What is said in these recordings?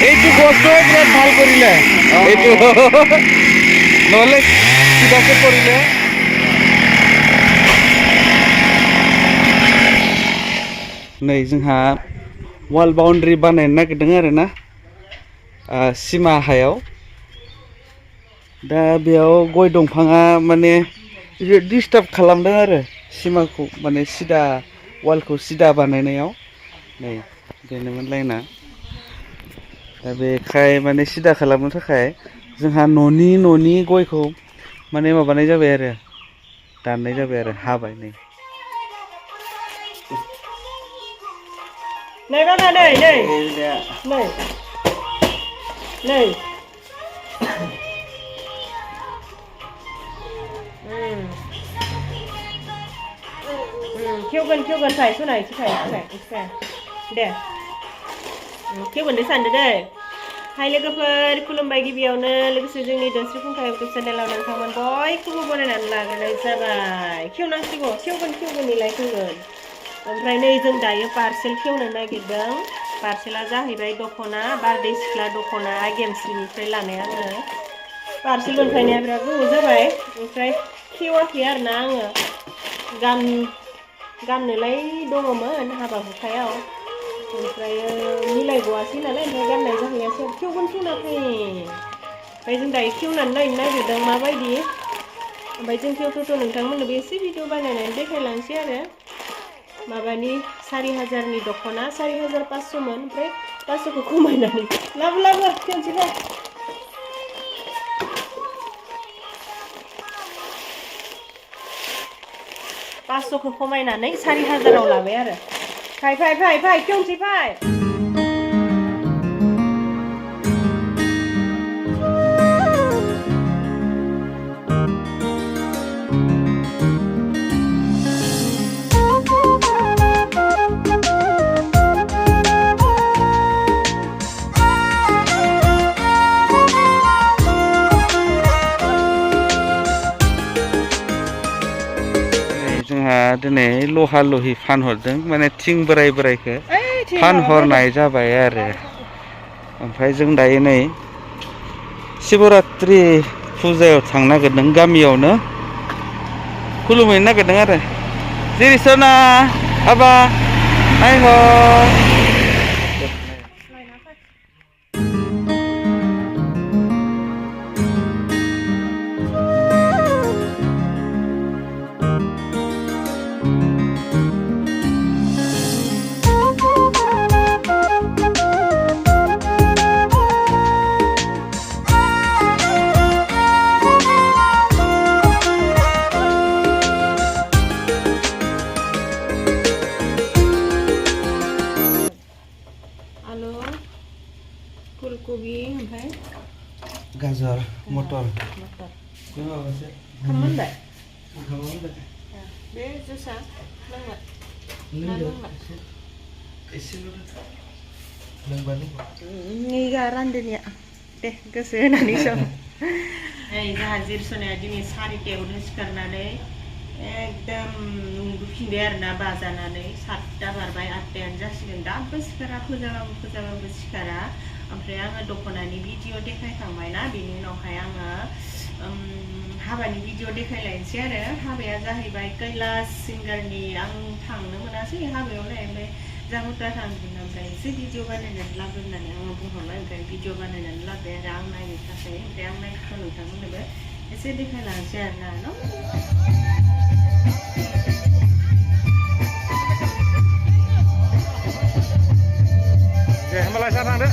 এইটু কষ্ট বিরাট ভাল করিলে এইটু নহলে কিবাকে করিলে नै जोंहा वाल बाउंड्री बानायनो नागिरदों आरो ना सीमा हायाव दा बेयाव गय दंफाङा माने डिस्टार्ब खालामदों आरो सीमाखौ माने सिदा वालखौ सिदा बानायनायाव नै बेनोमोन लाइना दा बेखाय माने सिदा खालामनो थाखाय जोंहा न'नि गयखौ माने माबानाय जाबाय आरो दाननाय जाबाय आरो हाबाय नै नै बाबा नै खेवगोन साय सुनाय दे खेवगोन दे सानदो दे हाय लोगोफोर खुलुमबाय गिबियावनो लोगोसे जोंनि दोनस्रि फुंखा इउटुब चेनेलाव नोंथांमोन बयखौबो बरायनानै लाग्रोनाय जाबाय खेवनांसिगौ खेवगोन इलाय खेवगोन ओमफ्राय नै जों दायो पार्सेल खेवनो नागिरदों पार्सेला जाहैबाय दख'ना बारदै सिख्ला दख'ना गेमस्रिनिफ्राय लानाय आङो पार्सेल मोनफैनाया बिराद गोबाव जाबाय ओमफ्राय खेवाखै आरोना आङो गाननोलाय दङमोन हाबा हुखायाव ओमफ्राय मिलायगवासै नालाय ओमफ्राय गाननाय जाहैयासै खेवगोन खेवनाखै ओमफ्राय जों दायो खेवनानै नायनो नागिरदों माबायदि ओमफ्राय जों खेवथ'थ' नोंथांमोननोबो एसे भिडिअ बानायनानै देखायलांसै आरो माबानि 4000नि दख'ना 4500मोन ओमफ्राय 500खौ खमायनानै लाबो खेवनोसै 500खौ खमायनानै 4000आव लाबाय आरो फाय खेवनोसै फाय दिनै लहा लहि फानहरदों माने थिं बोराइखौ फानहरनाय जाबाय आरो ओमफ्राय जों दायो नै शिवरात्रि फुजायाव थांनो नागिरदों गामियावनो खुलुमहैनो नागिरदों आरो जिरिसना आबा नायहर फुलकबि ओमफ्राय गाजर मटर खाममोनबाय बे जोसा लोंबा रानदोनिया दे गोसो होनानै सम जोंहा जिरसनाया दिनै 4टायावनो सिखारनानै एकदम उन्दुफिनबाय आरोना बाजानानै 7टा बारबाय 8टायानो जासिगोन दाबो सिखारा फोजाबाबो सिखारा ओमफ्राय आङो दख'नानि भिडिअ देखायखांबाय ना बेनि उनावहाय आङो हाबानि भिडिअ देखायलायनोसै आरो हाबाया जाहैबाय कैलाश सिंगारनि आं थांनो मोनासै हाबायावलाय ओमफ्राय जामुद्रा थांगोन ओमफ्राय एसे भिडिअ बानायनानै लाबो होननानै आङो बुंहरबाय ओमफ्राय भिडिअ बानायनानै लाबोबाय आरो आं नायनो थाखाय ओमफ्राय आं नायनो नोंथांमोननोबो एसे देखायलांसै आरोना न' दे होमबालाय सार थांदो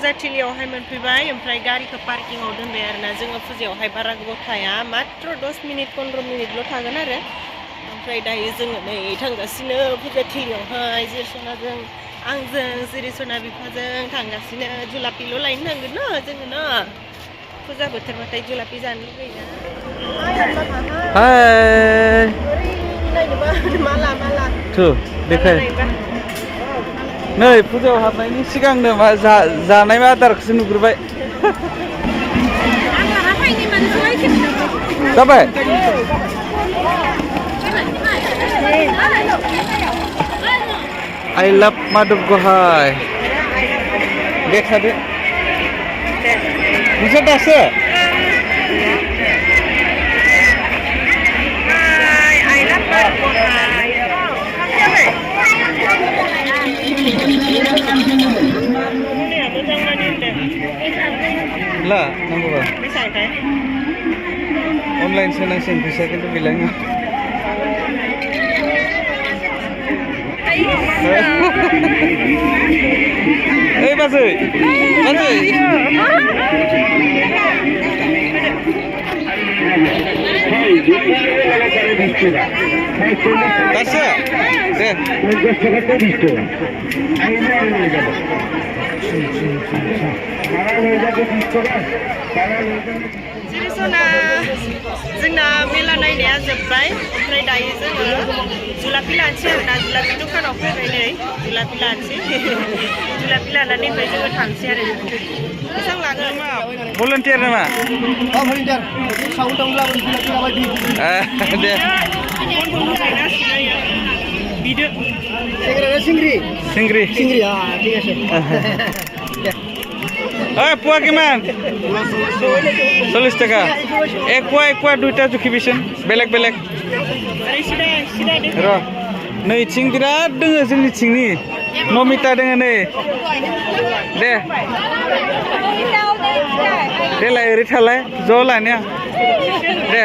फुजाथिलियावहाय मोनफैबाय ओमफ्राय गारिखौ पार्किंआव दोनबाय आरोना जोङो फुजायावहाय बारा गोबाव थाया मात्र 10 मिनिट 15 मिनिटल' थागोन आरो ओमफ्राय दायो जोङो नै थांगासिनो फुजाथिलियावहाय जिरसनाजों आंजों जिरिसना बिफाजों थांगासिनो जुलापिल' लायनो थांगोन न जोङो न फुजा बोथोरबाथाय जुलापि जानो लुगैयोना हाय माला माला थु देखाय नै फुजायाव हाबनायनि सिगांनो मा जानाय आदारखौसो नुग्रोबाय जाबाय I love Madhub Gohai देखादो नोंसोर दासो ला नांगौबा अनलाइन सोनांसिगोन फैसा खिन्थु गैला ओइ बाजै बाजै दासो दे जिरिसना जोंना मेला नायनाया जोब्बाय ओमफ्राय दायो जोङो जुलापि लानोसै आरोना जुलापि दखानाव फैबाय नै जुलापि लानोसै जुलापि लानानै ओमफ्राय जोङो थांसै आरो बेसेबां लागोन भलन्टियार नामा भलन्टियार साउन्ड टाउन दे बिदो सिंग्रि सिंग्रि सिंग्रि ঠিক আছে ओइ पुवा किमान 40 टाका एक पुवा दुइटा जुखिबिसन बेलेग बेलेग र नैथिं बिराद दोङो जोंनिथिंनि नमिता दोङो नै दे देलाय ओरै थालाय ज' लानिया दे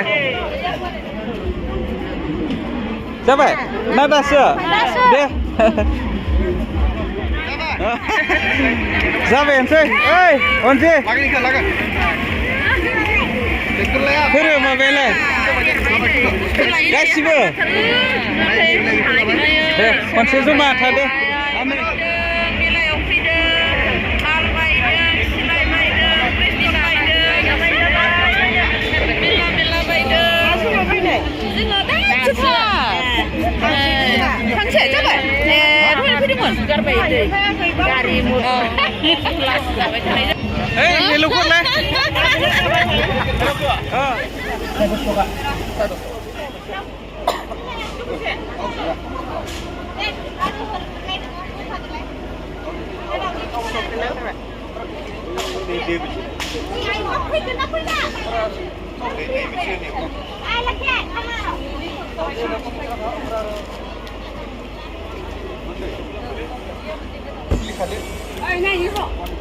जाबाय ना दासो दे जाबायानोसै ओइ अनसि फोरो माबायालाय गासिबो दे खनसे जमा थादो फांसे जाबाय दहाय फैदोंमोन गारबाय गारि मटर क्लास जाबाय थानाय ओइ मेलौखौलाय哎，那以后。